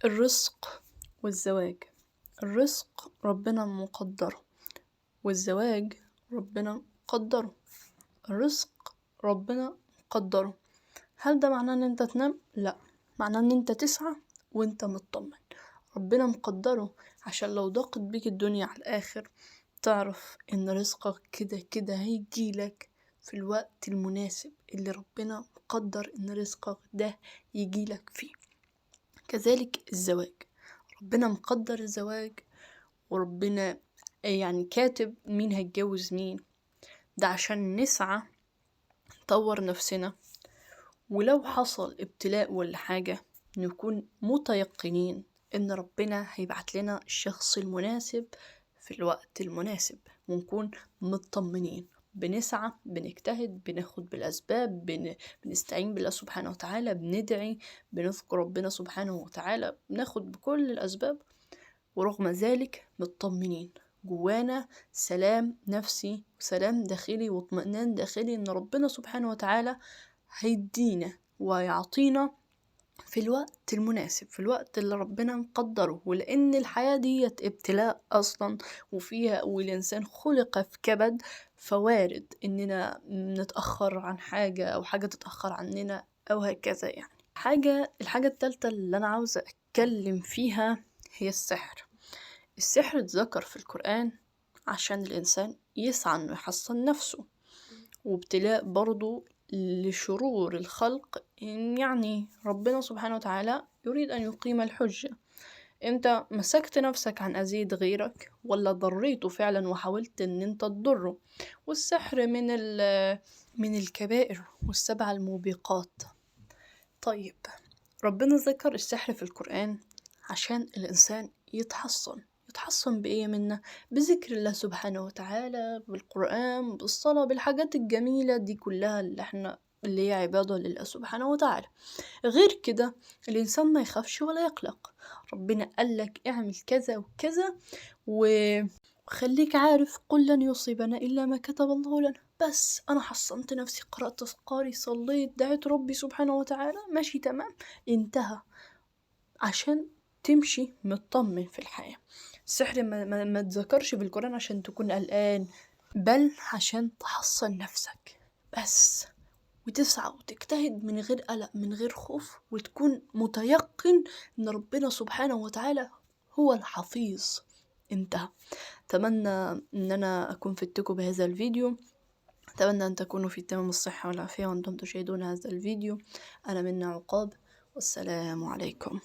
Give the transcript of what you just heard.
الرزق والزواج. الرزق ربنا مقدره، والزواج ربنا مقدره. الرزق ربنا مقدره. هل ده معناه ان انت تنام؟ لا، معناه ان انت تسعى وانت مطمن. ربنا مقدره عشان لو ضاقت بيك الدنيا على الاخر تعرف ان رزقك كده كده هيجيلك في الوقت المناسب اللي ربنا مقدر ان رزقك ده يجيلك فيه. كذلك الزواج، ربنا مقدر الزواج، وربنا يعني كاتب مين هيتجوز مين. ده عشان نسعى نطور نفسنا، ولو حصل ابتلاء ولا حاجة نكون متيقنين ان ربنا هيبعت لنا الشخص المناسب في الوقت المناسب، ونكون مطمنين. بنسعى، بنجتهد، بناخد بالأسباب، بنستعين بالله سبحانه وتعالى، بندعي، بنذكر ربنا سبحانه وتعالى، بناخد بكل الأسباب، ورغم ذلك مطمنين. جوانا سلام نفسي وسلام داخلي واطمئنان داخلي ان ربنا سبحانه وتعالى هيدينا ويعطينا في الوقت المناسب، في الوقت اللي ربنا مقدره. ولأن الحياة دي ابتلاء أصلا، وفيها والإنسان خلق في كبد، فوارد إننا نتأخر عن حاجة أو حاجة تتأخر عننا أو هكذا. يعني الحاجة التالتة اللي أنا عاوزة أتكلم فيها هي السحر. السحر اتذكر في القرآن عشان الإنسان يسعى إنه يحصن نفسه، وابتلاء برضو لشرور الخلق. يعني ربنا سبحانه وتعالى يريد أن يقيم الحجة. انت مسكت نفسك عن أذية غيرك ولا ضريته فعلا وحاولت ان انت تضره. والسحر من الكبائر والسبع الموبقات. طيب، ربنا ذكر السحر في القرآن عشان الإنسان يتحصن بإيه منا؟ بذكر الله سبحانه وتعالى، بالقرآن، بالصلاة، بالحاجات الجميلة دي كلها اللي هي عبادة لله سبحانه وتعالى. غير كده الإنسان ما يخافش ولا يقلق. ربنا قالك اعمل كذا وكذا وخليك عارف قل لن يصيبنا إلا ما كتب الله لنا. بس أنا حصنت نفسي، قرأت أذكاري، صليت، دعيت ربي سبحانه وتعالى، ماشي تمام، انتهى. عشان تمشي مطمن في الحياة. السحر ما تذكرش في القرآن عشان تكون قلقان، بل عشان تحصن نفسك بس، وتسعى وتجتهد من غير قلق، من غير خوف، وتكون متيقن ان ربنا سبحانه وتعالى هو الحفيظ. انتهى. أتمنى ان انا اكون فدتكم بهذا الفيديو. أتمنى أن تكونوا في تمام الصحة والعافية وأنتم تشاهدون هذا الفيديو. أنا منى عقاب، والسلام عليكم.